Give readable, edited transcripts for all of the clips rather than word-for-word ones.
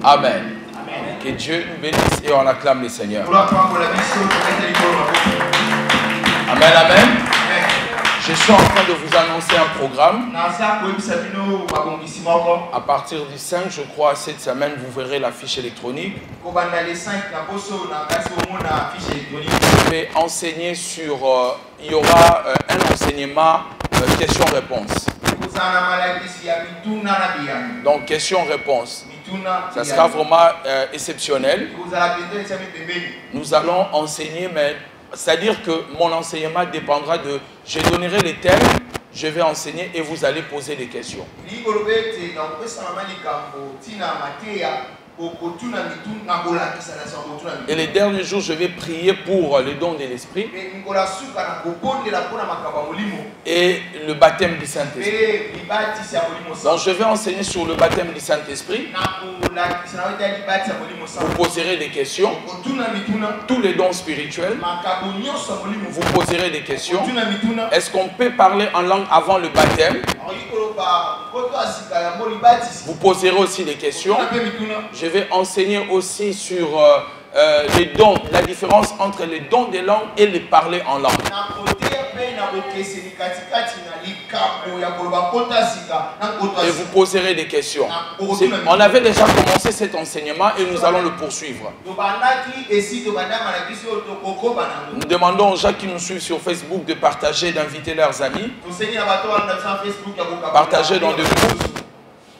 Amen. Que Dieu nous bénisse et on acclame le Seigneur. Amen, amen. Je suis en train de vous annoncer un programme. À partir du 5, je crois, cette semaine, vous verrez la fiche électronique. Je vais enseigner sur... il y aura un enseignement questions-réponses. Donc, questions-réponses. Ça sera vraiment exceptionnel. Nous allons enseigner, mais c'est-à-dire que mon enseignement dépendra de... Je donnerai les thèmes, je vais enseigner et vous allez poser des questions. Et les derniers jours, je vais prier pour le don de l'Esprit et le baptême du Saint-Esprit. Donc, je vais enseigner sur le baptême du Saint-Esprit. Vous poserez des questions. Tous les dons spirituels. Vous poserez des questions. Est-ce qu'on peut parler en langue avant le baptême? Vous poserez aussi des questions. Je vais enseigner aussi sur les dons, la différence entre les dons des langues et les parler en langue. Et vous poserez des questions. On avait déjà commencé cet enseignement et nous allons le poursuivre. Nous demandons aux gens qui nous suivent sur Facebook de partager, d'inviter leurs amis. Partager dans des groupes.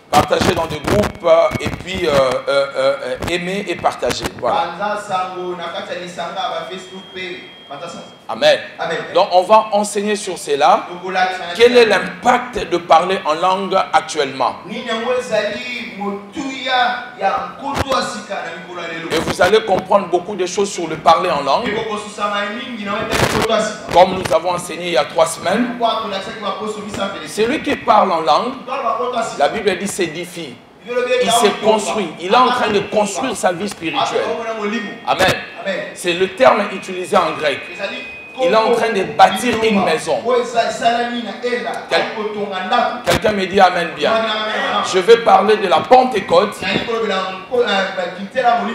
Partager dans des groupes et puis aimer et partager. Voilà. Amen. Donc on va enseigner sur cela. Quel est l'impact de parler en langue actuellement? Et vous allez comprendre beaucoup de choses sur le parler en langue. Comme nous avons enseigné il y a 3 semaines. Celui qui parle en langue, la Bible dit s'édifie. Il s'est construit. Il est en train de construire sa vie spirituelle. Amen. C'est le terme utilisé en grec. Il est en train de bâtir une maison. Quelqu'un me dit Amen bien. Je vais parler de la Pentecôte.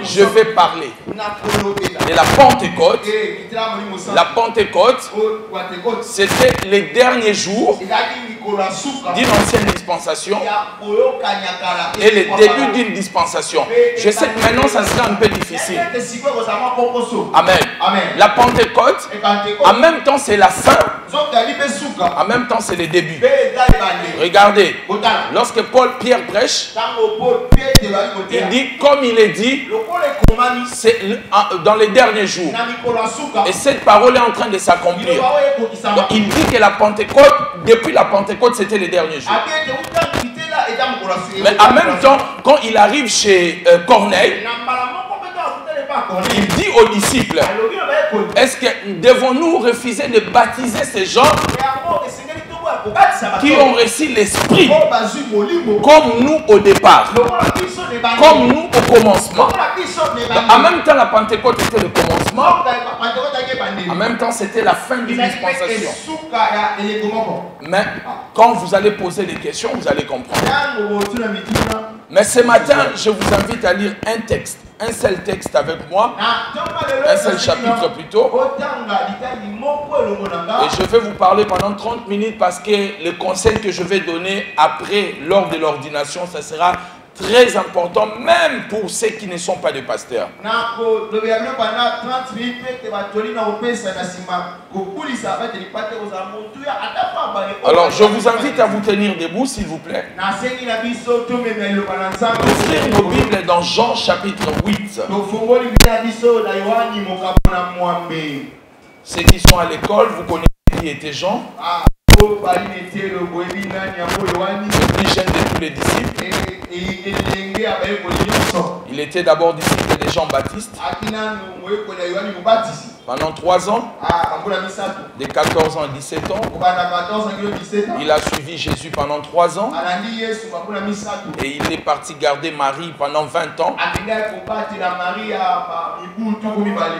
Je vais parler de la Pentecôte. La Pentecôte, c'était les derniers jours d'une ancienne dispensation et le début d'une dispensation. Je sais que maintenant ça sera un peu difficile. Amen. La Pentecôte, en même temps c'est la fin, en même temps c'est le début. Regardez, lorsque Pierre prêche, il dit comme il est dit, c'est dans les derniers jours. Et cette parole est en train de s'accomplir. Il dit que la Pentecôte, depuis la Pentecôte, c'était les derniers jours. Mais en même temps, quand il arrive chez Corneille, il dit aux disciples, est-ce que devons-nous refuser de baptiser ces gens qui ont reçu l'Esprit comme nous au départ, comme nous au commencement? En même temps, la Pentecôte était le commencement, en même temps, c'était la fin d'une dispensation. Mais quand vous allez poser des questions, vous allez comprendre. Mais ce matin, je vous invite à lire un texte, un seul texte avec moi, un seul chapitre plutôt. Et je vais vous parler pendant 30 minutes parce que le conseil que je vais donner après, lors de l'ordination, ça sera très important, même pour ceux qui ne sont pas des pasteurs. Alors, je vous invite à vous tenir debout, s'il vous plaît. Ouvrir nos Bibles dans Jean chapitre 8. Ceux qui sont à l'école, vous connaissez qui était Jean. Le plus jeune de tous les disciples. Il était d'abord disciple de Jean-Baptiste. Pendant 3 ans, de 14 ans à 17 ans, il a suivi Jésus pendant 3 ans. Et il est parti garder Marie pendant 20 ans.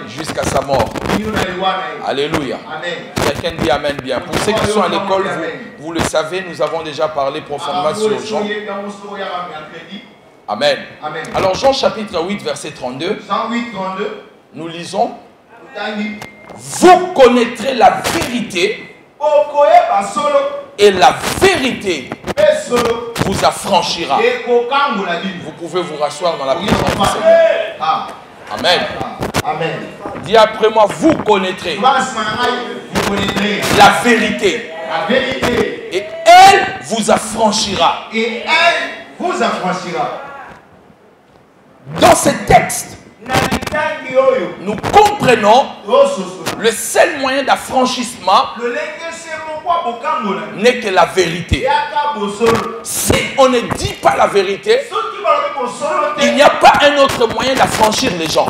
Jusqu'à sa mort. Alléluia. Quelqu'un dit Amen bien. Pour ceux qui sont à l'école, vous le savez, nous avons déjà parlé profondément sur Jean. Amen. Amen. Alors Jean chapitre 8 verset 32. Jean 8, 32. Nous lisons. Vous connaîtrez la vérité et la vérité vous affranchira. Vous pouvez vous rasseoir dans la présence du Seigneur. Amen. Amen. Dis après moi, vous connaîtrez la vérité. Et elle vous affranchira. Et elle vous affranchira. Dans ce texte, nous comprenons le seul moyen d'affranchissement n'est que la vérité. Si on ne dit pas la vérité, il n'y a pas un autre moyen d'affranchir les gens.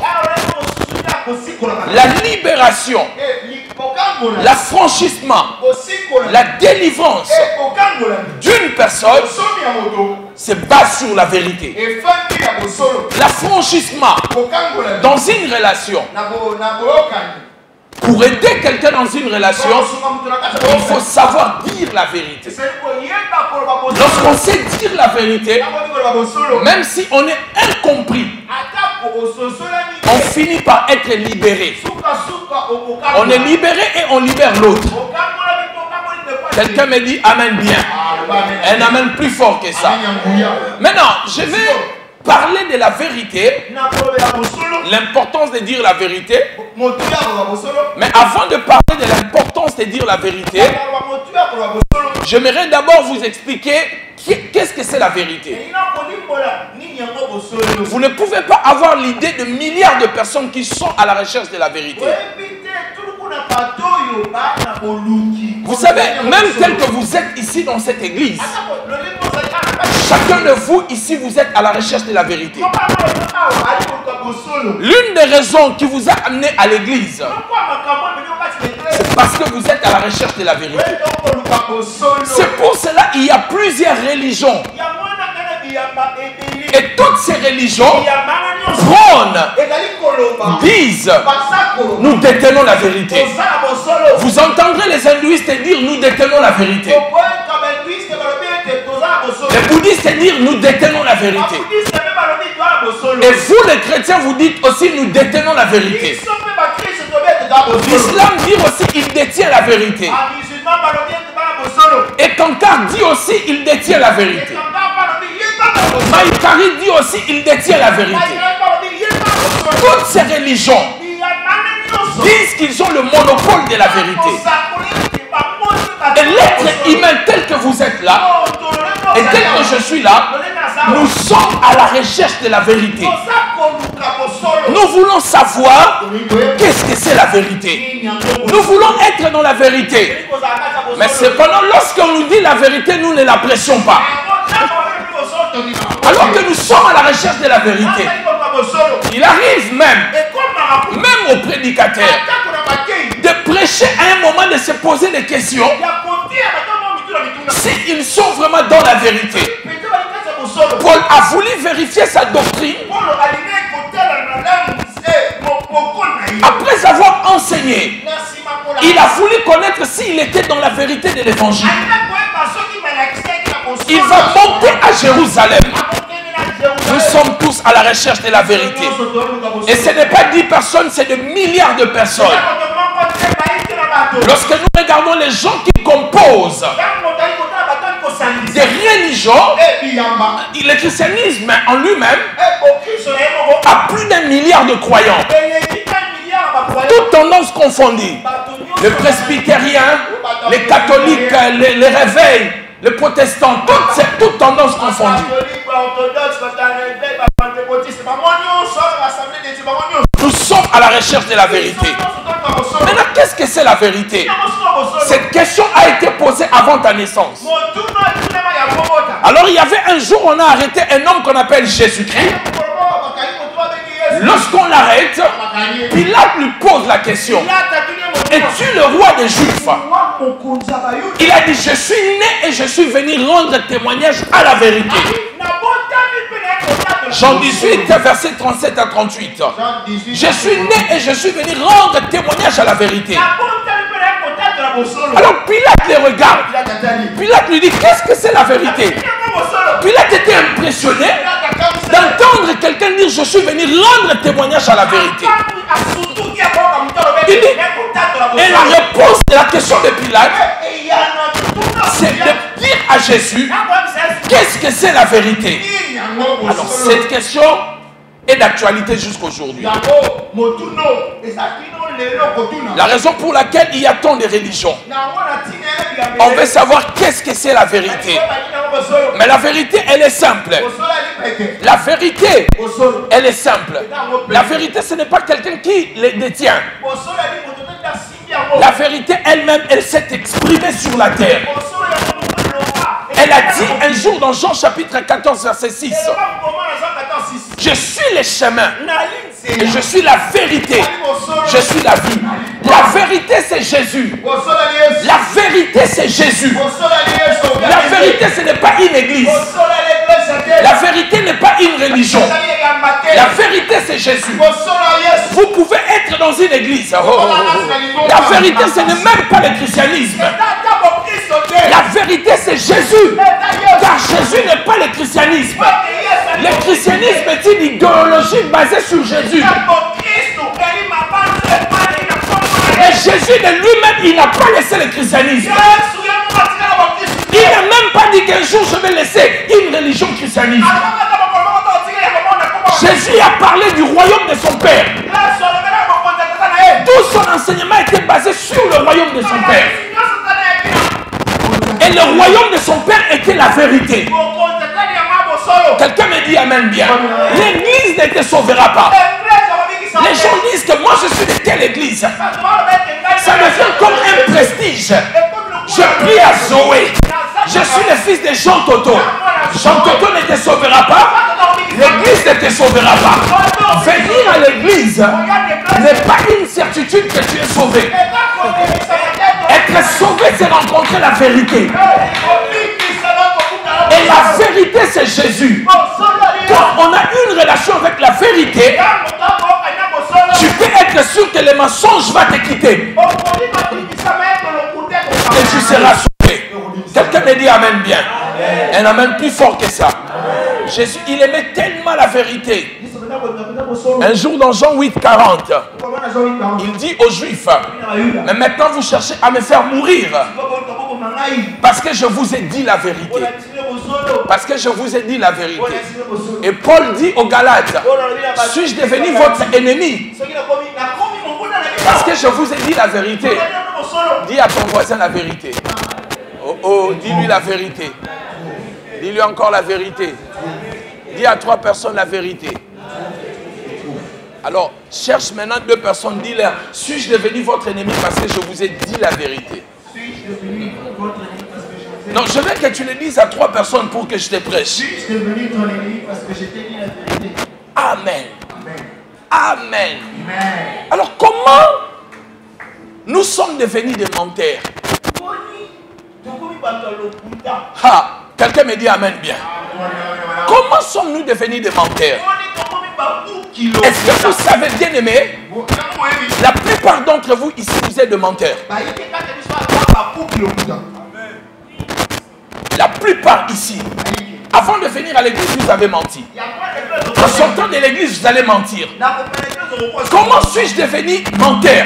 La libération, l'affranchissement, la délivrance d'une personne se base sur la vérité. L'affranchissement dans une relation. Pour aider quelqu'un dans une relation, il faut savoir dire la vérité. Lorsqu'on sait dire la vérité, même si on est incompris, on finit par être libéré. On est libéré et on libère l'autre. Quelqu'un me dit Amen bien. Un Amen plus fort que ça. Maintenant, je vais parler de la vérité, l'importance de dire la vérité. Mais avant de parler de l'importance de dire la vérité, j'aimerais d'abord vous expliquer qu'est-ce que c'est la vérité. Vous ne pouvez pas avoir l'idée de milliards de personnes qui sont à la recherche de la vérité. Vous savez, même tel que vous êtes ici dans cette église, chacun de vous ici, vous êtes à la recherche de la vérité. L'une des raisons qui vous a amené à l'église, c'est parce que vous êtes à la recherche de la vérité. C'est pour cela qu'il y a plusieurs religions. Et toutes ces religions prônent, disent, nous détenons la vérité. Vous entendrez les hindouistes dire, nous détenons la vérité. Les bouddhistes dire, nous détenons la vérité. Et vous les chrétiens, vous dites aussi, nous détenons la vérité. L'islam dit aussi, il détient la vérité. Et Kankar dit aussi, il détient la vérité. Maïkari dit aussi, il détient la vérité. Toutes ces religions disent qu'ils ont le monopole de la vérité. Et l'être humain tel que vous êtes là, et tel que je suis là, nous sommes à la recherche de la vérité. Nous voulons savoir qu'est-ce que c'est la vérité. Nous voulons être dans la vérité. Mais cependant, lorsqu'on nous dit la vérité, nous ne l'apprécions pas. Alors que nous sommes à la recherche de la vérité. Il arrive même aux prédicateurs, de prêcher à un moment, de se poser des questions, s'ils sont vraiment dans la vérité. Paul a voulu vérifier sa doctrine après avoir enseigné. Il a voulu connaître s'il était dans la vérité de l'évangile. Il va monter à Jérusalem. Nous sommes tous à la recherche de la vérité. Et ce n'est pas 10 personnes, c'est des milliards de personnes. Lorsque nous regardons les gens qui composent des religions, le christianisme en lui-même a plus d'1 milliard de croyants. Toutes tendances confondues. Les presbytériens, les catholiques, les réveils, les protestants, toutes tendances confondues. Nous sommes à la recherche de la vérité. Maintenant, qu'est-ce que c'est la vérité? Cette question a été posée avant ta naissance. Alors, il y avait un jour, on a arrêté un homme qu'on appelle Jésus-Christ. Lorsqu'on l'arrête, Pilate lui pose la question: es-tu le roi des Juifs? Il a dit: je suis né et je suis venu rendre témoignage à la vérité. Jean 18, verset 37 à 38. Je suis né et je suis venu rendre témoignage à la vérité. Alors Pilate les regarde. Pilate lui dit: qu'est-ce que c'est la vérité? Pilate était impressionné. Dans je suis venu rendre témoignage à la vérité. Il dit, et la réponse de la question de Pilate, c'est de dire à Jésus, qu'est-ce que c'est la vérité? Alors cette question est d'actualité jusqu'aujourd'hui. La raison pour laquelle il y a tant de religions, on veut savoir qu'est-ce que c'est la vérité. Mais la vérité, elle est simple. La vérité, elle est simple. La vérité, ce n'est pas quelqu'un qui les détient. La vérité elle-même, elle s'est exprimée sur la terre. Elle a dit un jour dans Jean chapitre 14 verset 6, je suis le chemin et je suis la vérité, je suis la vie. La vérité c'est Jésus. La vérité c'est Jésus. La vérité ce n'est pas une église. La vérité n'est pas une religion. La vérité c'est Jésus. Vous pouvez être dans une église. La vérité ce n'est même pas le christianisme. La vérité c'est Jésus. Car Jésus n'est pas le christianisme. Le christianisme est une idéologie basée sur Jésus. Et Jésus de lui-même, il n'a pas laissé le christianisme. Il n'a même pas dit qu'un jour je vais laisser une religion christianisme. Jésus a parlé du royaume de son Père. Tout son enseignement était basé sur le royaume de son Père. Et le royaume de son Père était la vérité. Quelqu'un me dit amen bien. L'église ne te sauvera pas. Les gens disent que moi je suis de quelle église? Ça devient comme un prestige. Je prie à Zoé. Je suis le fils de Jean Toto. Jean Toto ne te sauvera pas. L'église ne te sauvera pas. Venir à l'église n'est pas une certitude que tu es sauvé. Être sauvé, c'est rencontrer la vérité. Et la vérité, c'est Jésus. Quand on a une relation avec la vérité, tu peux être sûr que le mensonge va te quitter. Et tu seras sauvé. Quelqu'un me dit amen bien. Un amen plus fort que ça. Jésus, il aimait tellement la vérité. Un jour dans Jean 8, 40, il dit aux Juifs, mais maintenant vous cherchez à me faire mourir parce que je vous ai dit la vérité. Parce que je vous ai dit la vérité. Et Paul dit aux Galates, suis-je devenu votre ennemi parce que je vous ai dit la vérité? Dis à ton voisin la vérité. Oh oh, dis-lui la vérité. Dis-lui encore la vérité. Dis à 3 personnes la vérité. Alors, cherche maintenant 2 personnes, dis-leur, suis-je devenu votre ennemi parce que je vous ai dit la vérité? Non, je veux que tu le dises à 3 personnes pour que je te prêche. Suis-je devenu ton ennemi parce que je t'ai dit la vérité? Amen. Amen. Amen. Alors, comment nous sommes devenus des menteurs? Ah, quelqu'un me dit amen bien. Comment sommes-nous devenus des menteurs? Est-ce que vous savez, bien aimé, la plupart d'entre vous ici, vous êtes des menteurs. La plupart ici, avant de venir à l'église, vous avez menti. En sortant de l'église, vous allez mentir. Comment suis-je devenu menteur?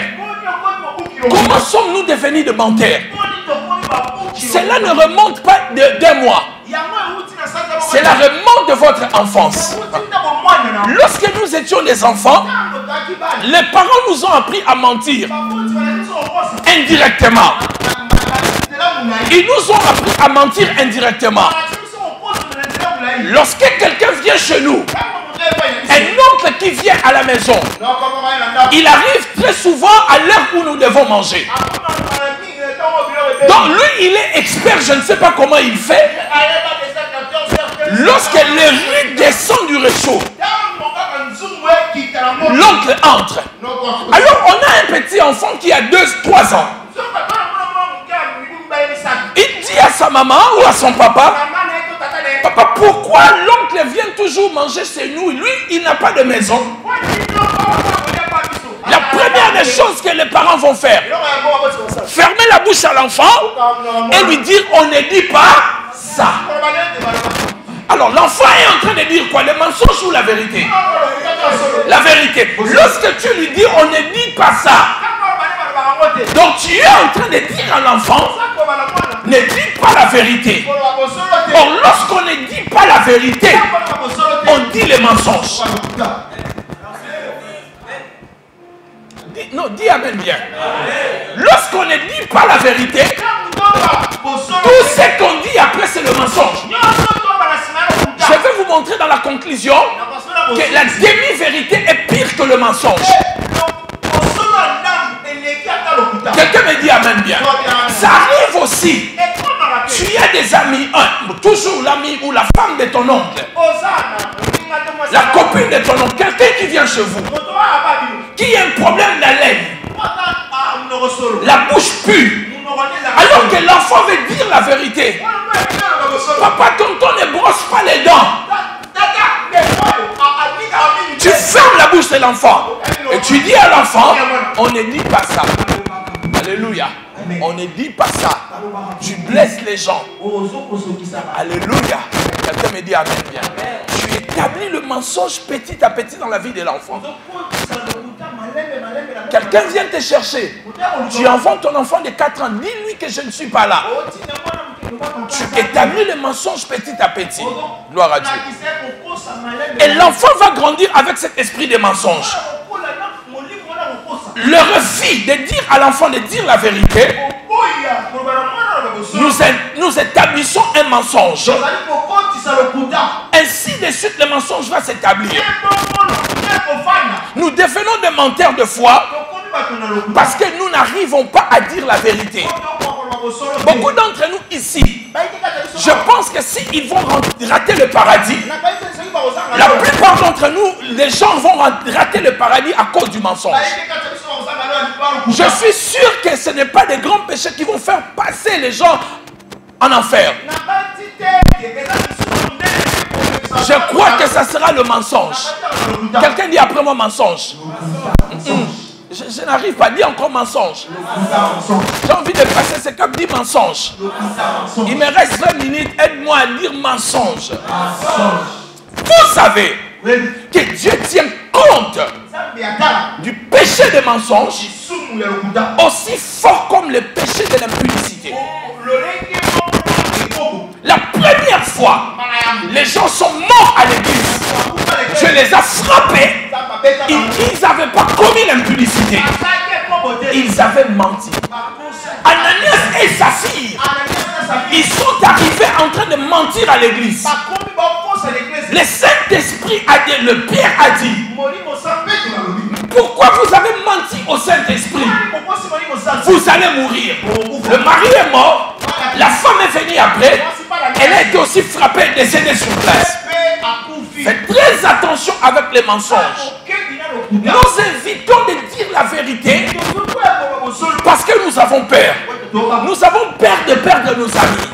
Comment sommes-nous devenus des menteurs? Cela ne remonte pas d'un mois. Cela remonte de votre enfance. Lorsque nous étions des enfants, les parents nous ont appris à mentir indirectement. Ils nous ont appris à mentir indirectement. Lorsque quelqu'un vient chez nous, un oncle qui vient à la maison, il arrive très souvent à l'heure où nous devons manger. Donc lui, il est expert, je ne sais pas comment il fait. Lorsque le riz descend du réchaud, l'oncle entre. Alors on a un petit enfant qui a 2-3 ans. Il dit à sa maman ou à son papa, papa, pourquoi l'oncle vient toujours manger chez nous? Lui, il n'a pas de maison. La première des choses que les parents vont faire, fermer la bouche à l'enfant et lui dire, on ne dit pas ça. Alors l'enfant est en train de dire quoi? Le mensonge ou la vérité? La vérité. Lorsque tu lui dis on ne dit pas ça, donc tu es en train de dire à l'enfant ne dis pas la vérité. Or lorsqu'on ne dit pas la vérité, on dit les mensonges. Non, dis amen bien. Lorsqu'on ne dit pas la vérité, tout ce qu'on dit après c'est le mensonge. Je vais vous montrer dans la conclusion que la demi-vérité est pire que le mensonge. Quelqu'un me dit amen bien. Ça arrive aussi. Tu as des amis, toujours l'ami ou la femme de ton oncle, la copine de ton oncle, quelqu'un qui vient chez vous, qui a un problème d'haleine, la bouche pue, alors que l'enfant veut dire la vérité. Papa, tonton ne brosse pas les dents. Tu fermes la bouche de l'enfant et tu dis à l'enfant, on ne dit pas ça. Alléluia. On ne dit pas ça. Tu blesses les gens. Alléluia. Quelqu'un me dit amen bien. Tu établis le mensonge petit à petit dans la vie de l'enfant. Quelqu'un vient te chercher. Tu envoies ton enfant de 4 ans. Dis-lui que je ne suis pas là. Tu établis le mensonge petit à petit. Gloire à Dieu. Et l'enfant va grandir avec cet esprit de mensonge. Le refus de dire à l'enfant de dire la vérité, nous établissons un mensonge. Ainsi de suite, le mensonge va s'établir. Nous devenons des menteurs de foi parce que nous n'arrivons pas à dire la vérité. Beaucoup d'entre nous ici, je pense que s'ils vont rater le paradis, la plupart d'entre nous, les gens vont rater le paradis à cause du mensonge. Je suis sûr que ce n'est pas des grands péchés qui vont faire passer les gens en enfer. Je crois que ça sera le mensonge. Quelqu'un dit après moi mensonge. Je n'arrive pas à dire encore mensonge. J'ai envie de passer ce cap, dit mensonge. Il me reste 20 minutes, aide-moi à dire mensonge. Vous savez que Dieu tient compte du péché de mensonge aussi fort comme le péché de l'impudicité. La première fois, les gens sont morts à l'église. Je les ai frappés. Ils n'avaient pas commis l'impudicité. Ils avaient menti. Ananias et Saphir, ils sont arrivés en train de mentir à l'église. Le Saint-Esprit a dit, le Père a dit, pourquoi vous avez menti au Saint-Esprit? Vous allez mourir. Le mari est mort, la femme est venue après, elle a été aussi frappée, décédée sur place. Faites très attention avec les mensonges. Nous évitons de dire la vérité parce que nous avons peur. Nous avons peur de perdre nos amis.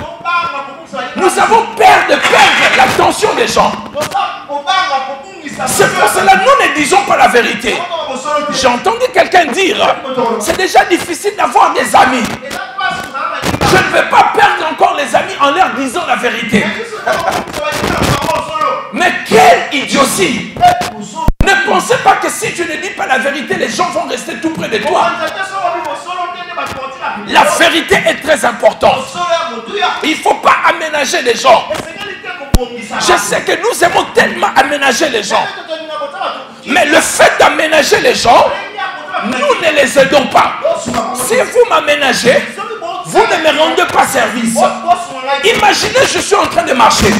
Nous avons peur de perdre l'attention des gens. C'est pour cela que nous ne disons pas la vérité. J'ai entendu quelqu'un dire, c'est déjà difficile d'avoir des amis. Je ne vais pas perdre encore les amis en leur disant la vérité. Mais quelle idiotie! Ne pensez pas que si tu ne dis pas la vérité, les gens vont rester tout près de toi. La vérité est très importante. Il ne faut pas aménager les gens. Je sais que nous aimons tellement aménager les gens. Mais le fait d'aménager les gens, nous ne les aidons pas. Si vous m'aménagez, vous ne me rendez pas service. Imaginez, je suis en train de marcher.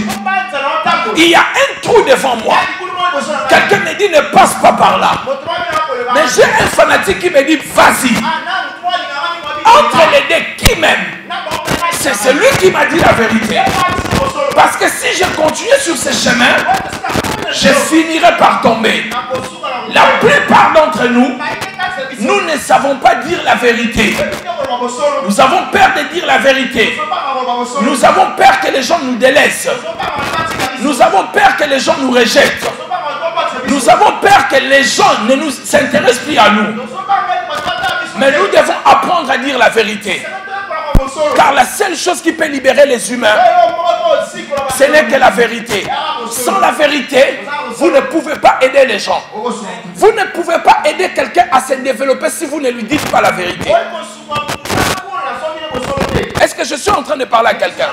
Il y a un trou devant moi. Quelqu'un me dit ne passe pas par là. Mais j'ai un fanatique qui me dit vas-y. Entre les deux, qui m'aime? C'est celui qui m'a dit la vérité. Parce que si je continuais sur ce chemin, je finirais par tomber. La plupart d'entre nous, nous ne savons pas dire la vérité. Nous avons peur de dire la vérité. Nous avons peur que les gens nous délaissent. Nous avons peur que les gens nous rejettent. Nous avons peur que les gens ne nous s'intéressent plus à nous. Mais nous devons apprendre à dire la vérité. Car la seule chose qui peut libérer les humains, Ce n'est que la vérité. Sans la vérité, vous ne pouvez pas aider les gens. Vous ne pouvez pas aider quelqu'un à se développer si vous ne lui dites pas la vérité. Est-ce que je suis en train de parler à quelqu'un?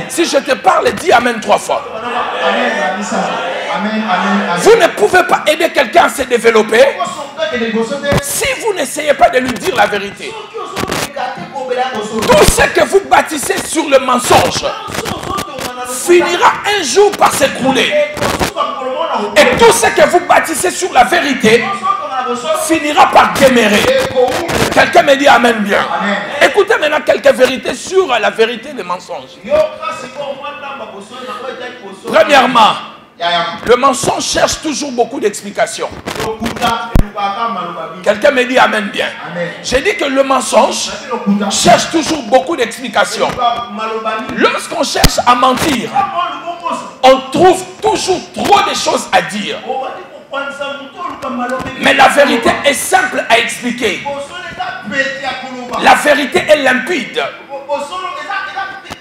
Si je te parle, dis Amen 3 fois. Vous ne pouvez pas aider quelqu'un à se développer si vous n'essayez pas de lui dire la vérité. Tout ce que vous bâtissez sur le mensonge finira un jour par s'écrouler. Et tout ce que vous bâtissez sur la vérité finira par démérer. Quelqu'un me dit Amen bien. Écoutez maintenant quelques vérités sur la vérité des mensonges. Premièrement, le mensonge cherche toujours beaucoup d'explications. Quelqu'un me dit Amen bien. J'ai dit que le mensonge cherche toujours beaucoup d'explications. Lorsqu'on cherche à mentir, on trouve toujours trop de choses à dire. Mais la vérité est simple à expliquer. La vérité est limpide.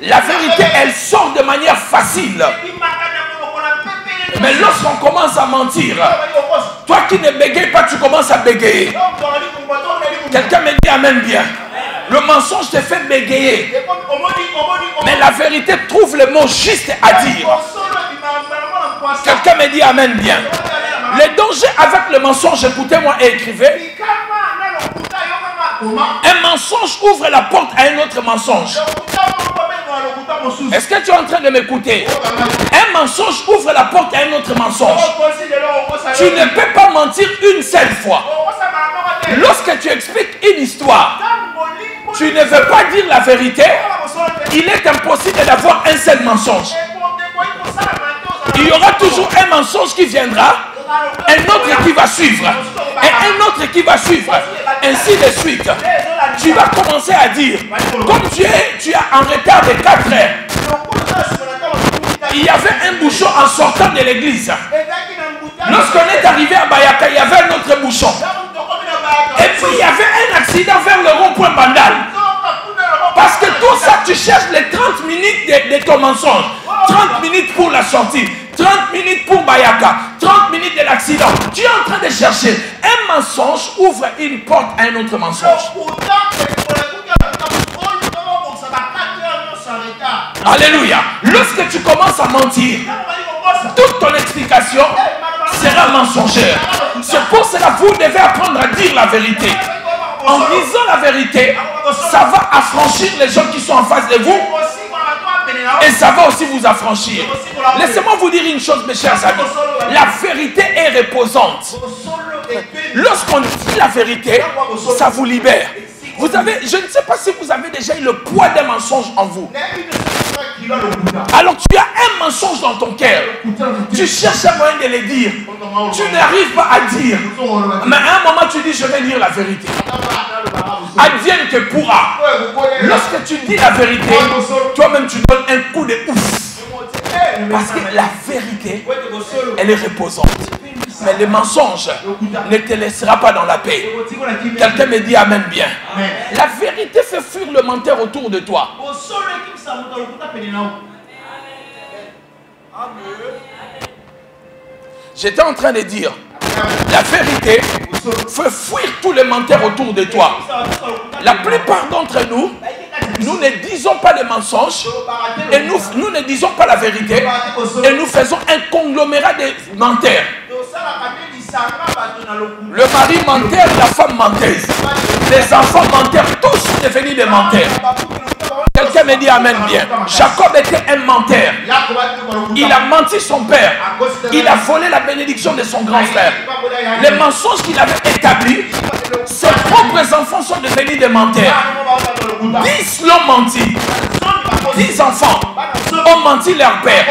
La vérité, elle sort de manière facile. Mais lorsqu'on commence à mentir, toi qui ne bégayes pas, tu commences à bégayer. Quelqu'un me dit Amen bien. Le mensonge te fait bégayer. Mais la vérité trouve le mot juste à dire. Quelqu'un me dit Amen bien. Le danger avec le mensonge, écoutez-moi et écrivez. Un mensonge ouvre la porte à un autre mensonge. Est-ce que tu es en train de m'écouter? Un mensonge ouvre la porte à un autre mensonge. Tu ne peux pas mentir une seule fois. Lorsque tu expliques une histoire, tu ne veux pas dire la vérité, il est impossible d'avoir un seul mensonge. Il y aura toujours un mensonge qui viendra, un autre qui va suivre, et un autre qui va suivre, ainsi de suite. Tu vas commencer à dire, comme tu es en retard de 4 heures, il y avait un bouchon en sortant de l'église. Lorsqu'on est arrivé à Bayaka, il y avait un autre bouchon. Et puis il y avait un accident vers le rond-point Bandal. Parce que tout ça, tu cherches les 30 minutes de ton mensonge. 30 minutes pour la sortie, 30 minutes pour Bayaka, 30 minutes de l'accident. Tu es en train de chercher. Un mensonge ouvre une porte à un autre mensonge. Alléluia. Lorsque tu commences à mentir, toute ton explication sera mensongère. C'est pour cela que vous devez apprendre à dire la vérité. En disant la vérité, ça va affranchir les gens qui sont en face de vous. Et ça va aussi vous affranchir. Laissez-moi vous dire une chose, mes chers amis. La vérité est reposante. Lorsqu'on dit la vérité, ça vous libère. Vous avez, je ne sais pas si vous avez déjà eu le poids d'un mensonge en vous. Alors tu as un mensonge dans ton cœur. Tu cherches un moyen de le dire. Tu n'arrives pas à dire. Mais à un moment tu dis je vais dire la vérité. Advienne que pourra. Lorsque tu dis la vérité, toi-même tu donnes un coup de ouf. Parce que la vérité, elle est reposante. Mais le mensonge ne te laissera pas dans la paix. Quelqu'un me dit Amen bien. La vérité fait fuir le menteur autour de toi. J'étais en train de dire, la vérité fait fuir tous les menteurs autour de toi. La plupart d'entre nous, nous ne disons pas les mensonges et nous ne disons pas la vérité et nous faisons un conglomérat de menteurs. Le mari menteur, la femme menteuse, les enfants menteurs, tous sont devenus des menteurs. Quelqu'un me dit Amen bien. Jacob était un menteur. Il a menti son père. Il a volé la bénédiction de son grand frère. Les mensonges qu'il avait établis, ses propres enfants sont devenus des menteurs. 10 l'ont menti. 10 enfants ont menti leur père.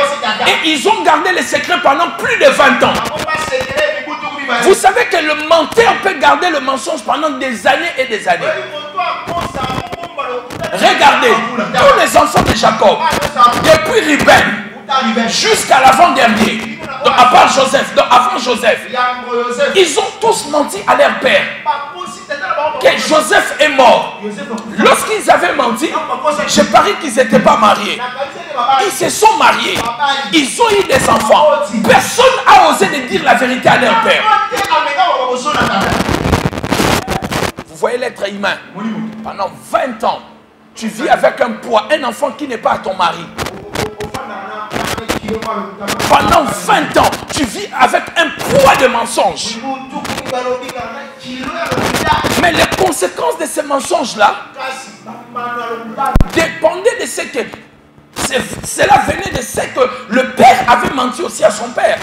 Et ils ont gardé le secret pendant plus de 20 ans. Vous savez que le menteur peut garder le mensonge pendant des années et des années. Regardez, tous les enfants de Jacob, depuis Ruben jusqu'à l'avant-dernier, à part Joseph, avant Joseph, ils ont tous menti à leur père que Joseph est mort. Lorsqu'ils avaient menti, je parie qu'ils n'étaient pas mariés. Ils se sont mariés. Ils ont eu des enfants. Personne n'a osé de dire la vérité à leur père. Vous voyez l'être humain. Pendant 20 ans, tu vis avec un poids, un enfant qui n'est pas à ton mari. Pendant 20 ans, tu vis avec un poids de mensonges. Mais les conséquences de ces mensonges-là dépendaient de ce que... Cela venait de ce que le père avait menti aussi à son père.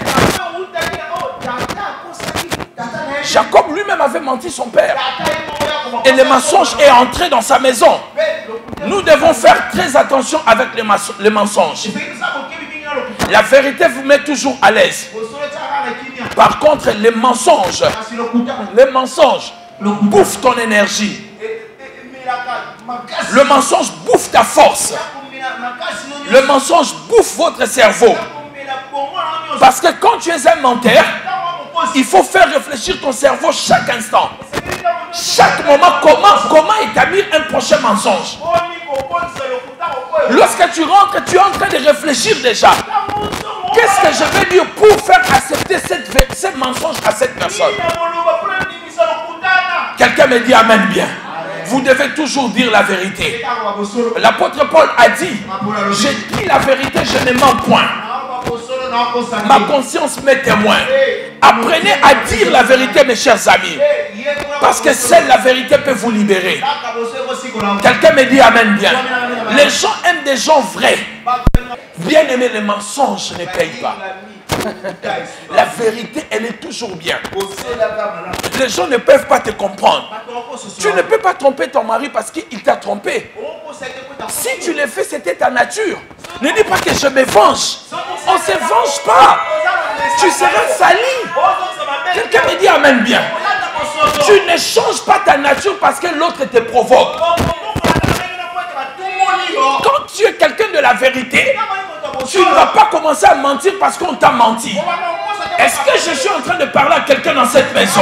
Jacob lui-même avait menti son père. Et le mensonge est entré dans sa maison. Nous devons faire très attention avec les mensonges. La vérité vous met toujours à l'aise. Par contre, les mensonges bouffent ton énergie. Le mensonge bouffe ta force. Le mensonge bouffe votre cerveau. Parce que quand tu es un menteur, il faut faire réfléchir ton cerveau chaque instant. Chaque moment, comment établir un prochain mensonge. Lorsque tu rentres, tu es en train de réfléchir déjà. Qu'est-ce que je vais dire pour faire accepter ce mensonge à cette personne? Quelqu'un me dit amen bien. Vous devez toujours dire la vérité. L'apôtre Paul a dit, j'ai dit la vérité, je ne mens point. Ma conscience m'est témoin. Apprenez à dire la vérité, mes chers amis. Parce que seule la vérité peut vous libérer. Quelqu'un me dit amen bien. Les gens aiment des gens vrais. Bien aimé, les mensonges ne payent pas. La vérité, elle est toujours bien. Les gens ne peuvent pas te comprendre. Tu ne peux pas tromper ton mari parce qu'il t'a trompé. Si tu le fais, c'était ta nature. Ne dis pas que je me venge. On ne se venge pas. Tu seras sali. Quelqu'un me dit amen bien. Tu ne changes pas ta nature parce que l'autre te provoque. Quand tu es quelqu'un de la vérité, tu ne vas pas commencer à mentir parce qu'on t'a menti. Est-ce que je suis en train de parler à quelqu'un dans cette maison?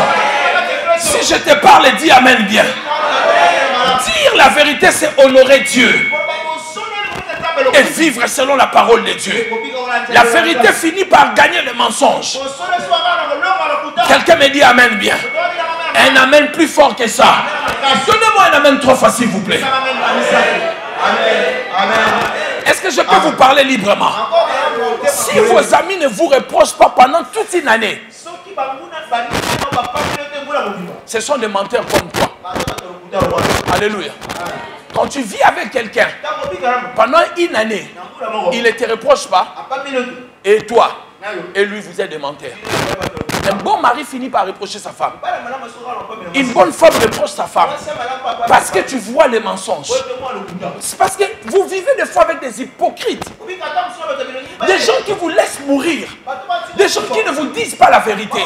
Si je te parle, dis amen bien. Dire la vérité, c'est honorer Dieu. Et vivre selon la parole de Dieu. La vérité finit par gagner le mensonge. Quelqu'un me dit amen bien. Un amen plus fort que ça. Donnez-moi un amen 3 fois s'il vous plaît. Est-ce que je peux vous parler librement? Si vos amis ne vous reprochent pas pendant toute une année, ce sont des menteurs comme toi. Alléluia. Quand tu vis avec quelqu'un pendant une année, il ne te reproche pas, et toi et lui, vous êtes des menteurs. Un bon mari finit par reprocher sa femme. Une bonne femme reproche sa femme. Parce que tu vois les mensonges. C'est parce que vous vivez des fois avec des hypocrites. Des gens qui vous laissent mourir. Des gens qui ne vous disent pas la vérité.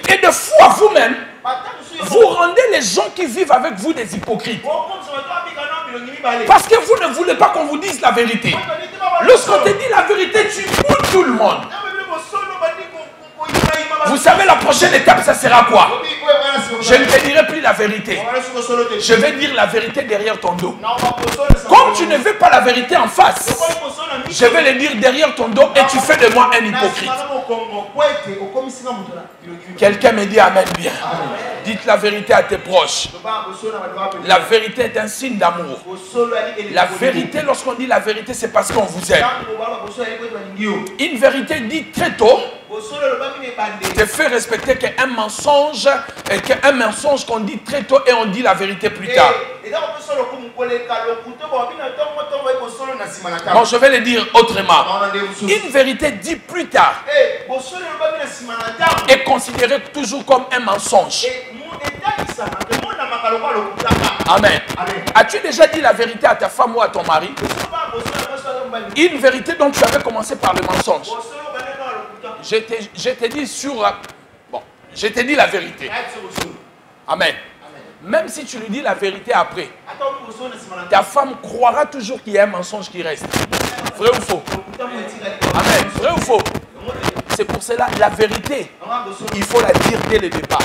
Et de fois vous-même, vous rendez les gens qui vivent avec vous des hypocrites. Parce que vous ne voulez pas qu'on vous dise la vérité. Lorsqu'on te dit la vérité, tu boudes tout le monde. Vous savez, la prochaine étape, ça sera quoi? Je ne te dirai plus la vérité. Je vais dire la vérité derrière ton dos. Comme tu ne veux pas la vérité en face, je vais le dire derrière ton dos et tu fais de moi un hypocrite. Quelqu'un me dit amen bien. Dites la vérité à tes proches. La vérité est un signe d'amour. La vérité, lorsqu'on dit la vérité, c'est parce qu'on vous aime. Une vérité dite très tôt te fait respecter qu'un mensonge qu'on dit très tôt et on dit la vérité plus tard. Bon, je vais le dire autrement. Une vérité dite plus tard est considérée toujours comme un mensonge. Amen. As-tu déjà dit la vérité à ta femme ou à ton mari? Une vérité dont tu avais commencé par le mensonge. Je t'ai dit je t'ai dit la vérité. Amen. Même si tu lui dis la vérité après, ta femme croira toujours qu'il y a un mensonge qui reste. Vrai ou faux? Amen. Vrai ou faux? C'est pour cela, la vérité, il faut la dire dès le départ.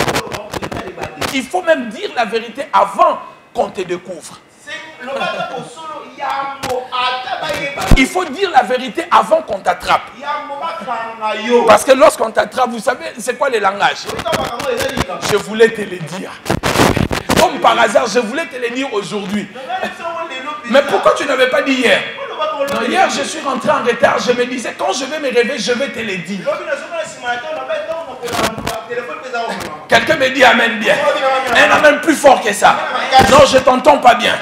Il faut même dire la vérité avant qu'on te découvre. Il faut dire la vérité avant qu'on t'attrape. Parce que lorsqu'on t'attrape, vous savez, c'est quoi les langages? Je voulais te le dire. Comme par hasard, je voulais te le dire aujourd'hui. Mais pourquoi tu n'avais pas dit hier? Non, hier, je suis rentré en retard. Je me disais, quand je vais me réveiller, je vais te le dire. Quelqu'un me dit amen bien. Un amen plus fort que ça. Non, je ne t'entends pas bien.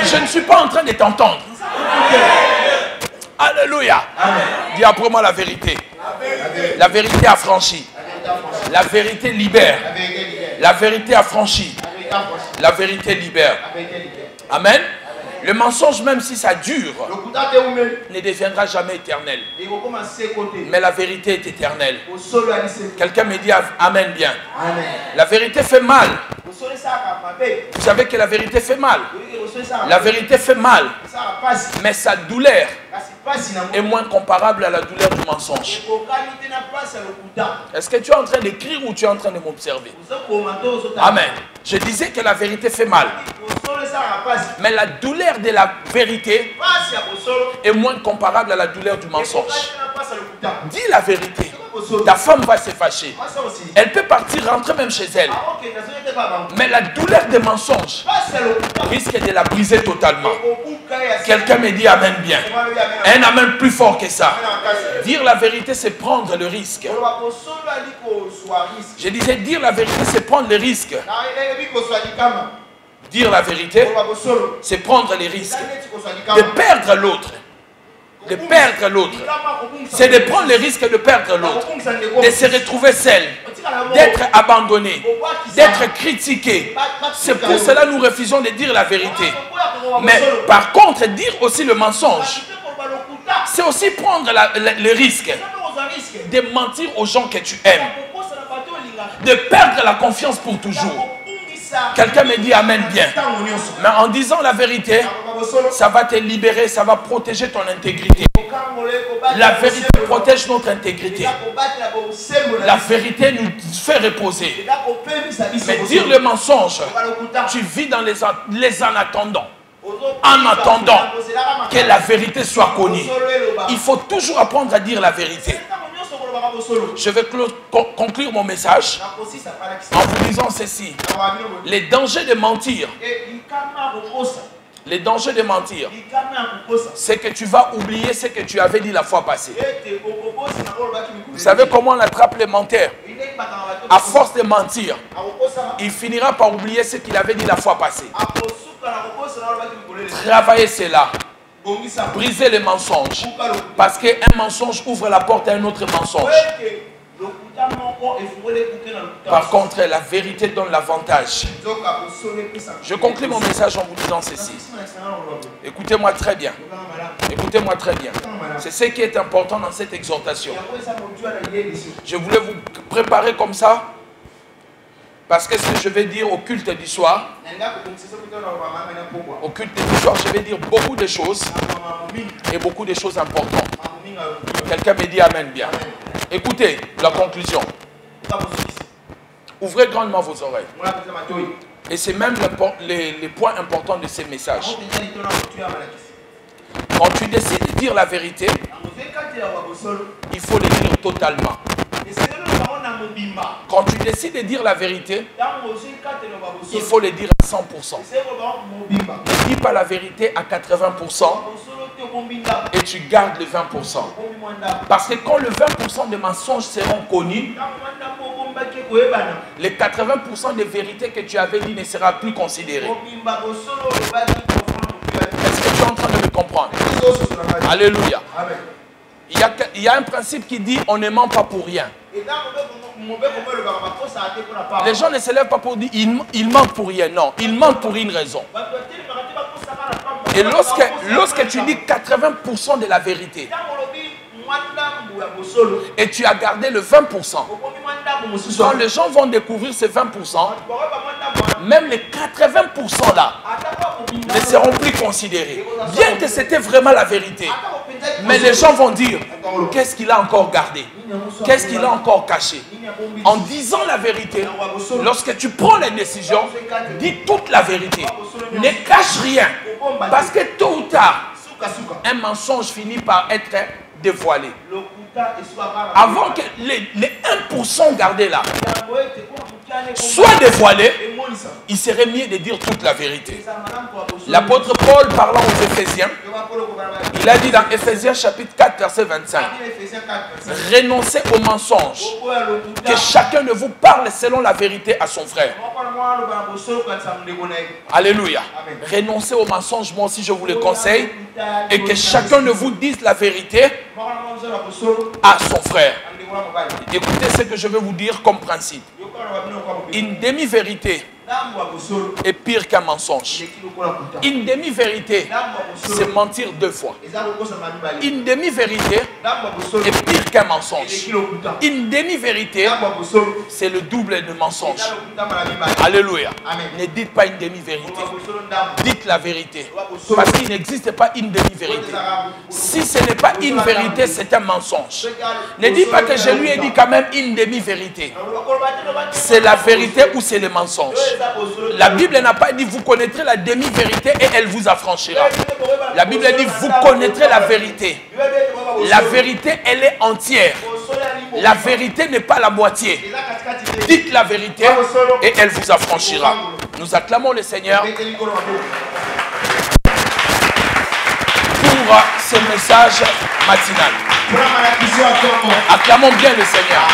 Je ne suis pas en train de t'entendre. Alléluia. Dis après moi la vérité. La vérité affranchie. La vérité libère. La vérité affranchie. La vérité libère. Amen. Le mensonge, même si ça dure, ne deviendra jamais éternel. Mais la vérité est éternelle. Quelqu'un me dit amen bien. La vérité fait mal. Vous savez que la vérité fait mal. La vérité fait mal. Mais sa douleur est moins comparable à la douleur du mensonge. Est-ce que tu es en train d'écrire ou tu es en train de m'observer? Amen. Je disais que la vérité fait mal. Mais la douleur de la vérité est moins comparable à la douleur du mensonge. Dis la vérité. Ta femme va se fâcher. Elle peut partir, rentrer même chez elle. Mais la douleur des mensonges risque de la briser totalement. Quelqu'un me dit amen bien. Un amen plus fort que ça. Dire la vérité, c'est prendre le risque. Je disais, dire la vérité, c'est prendre le risque. Dire la vérité, c'est prendre les risques de perdre l'autre. De perdre l'autre. C'est de prendre le risque de perdre l'autre. De se retrouver seul. D'être abandonné. D'être critiqué. C'est pour cela que nous refusons de dire la vérité. Mais par contre, dire aussi le mensonge, c'est aussi prendre le risque de mentir aux gens que tu aimes. De perdre la confiance pour toujours. Quelqu'un me dit amen bien. Mais en disant la vérité, ça va te libérer, ça va protéger ton intégrité. La vérité protège notre intégrité. La vérité nous fait reposer. Mais dire le mensonge, tu vis dans les en attendant. En attendant que la vérité soit connue. Il faut toujours apprendre à dire la vérité. Je vais conclure mon message en vous disant ceci. Les dangers de mentir. Les dangers de mentir, c'est que tu vas oublier ce que tu avais dit la fois passée. Vous savez comment on attrape les menteurs? À force de mentir, il finira par oublier ce qu'il avait dit la fois passée. Travaillez cela. Briser les mensonges. Parce qu'un mensonge ouvre la porte à un autre mensonge. Par contre, la vérité donne l'avantage. Je conclue mon message en vous disant ceci. Écoutez-moi très bien. Écoutez-moi très bien. C'est ce qui est important dans cette exhortation. Je voulais vous préparer comme ça. Parce que ce que je vais dire au culte du soir, je vais dire beaucoup de choses et beaucoup de choses importantes. Quelqu'un me dit amen bien. Écoutez la conclusion. Ouvrez grandement vos oreilles. Et c'est même les points importants de ces messages. Quand tu décides de dire la vérité, il faut le dire totalement. Quand tu décides de dire la vérité, il faut le dire à 100%. Ne dis pas la vérité à 80% et tu gardes le 20%. Parce que quand le 20% des mensonges seront connus, les 80% de vérité que tu avais dit ne sera plus considéré. Est-ce que tu es en train de me comprendre? Alléluia. Il y a un principe qui dit on ne ment pas pour rien. Les gens ne se lèvent pas pour dire ils mentent pour rien. Non, ils mentent pour une raison. Et lorsque tu dis 80% de la vérité et tu as gardé le 20%, quand les gens vont découvrir ces 20%, même les 80% là ne seront plus considérés. Bien que c'était vraiment la vérité. Mais les gens vont dire, qu'est-ce qu'il a encore gardé? Qu'est-ce qu'il a encore caché? En disant la vérité, lorsque tu prends les décisions, dis toute la vérité. Ne cache rien. Parce que tôt ou tard, un mensonge finit par être dévoilé. Avant que les 1% gardés là soient dévoilés, il serait mieux de dire toute la vérité. L'apôtre Paul, parlant aux Éphésiens, il a dit dans Éphésiens chapitre 4 verset 25, renoncez au mensonge, que chacun de vous parle selon la vérité à son frère. Alléluia. Renoncez au mensonge, moi aussi je vous le conseille, et que chacun de vous dise la vérité à son frère. Écoutez ce que je vais vous dire comme principe. Une demi-vérité est pire qu'un mensonge. Une demi-vérité, c'est mentir 2 fois. Une demi-vérité est pire qu'un mensonge. Une demi-vérité, c'est le double de mensonge. Alléluia. Ne dites pas une demi-vérité. Dites la vérité. Parce qu'il n'existe pas une demi-vérité. Si ce n'est pas une vérité, c'est un mensonge. Ne dites pas que je lui ai dit quand même une demi-vérité. C'est la vérité ou c'est le mensonge. La Bible n'a pas dit vous connaîtrez la demi-vérité et elle vous affranchira. La Bible dit vous connaîtrez la vérité. La vérité, elle est entière. La vérité n'est pas la moitié. Dites la vérité et elle vous affranchira. Nous acclamons le Seigneur pour ce message matinal. Acclamons bien le Seigneur.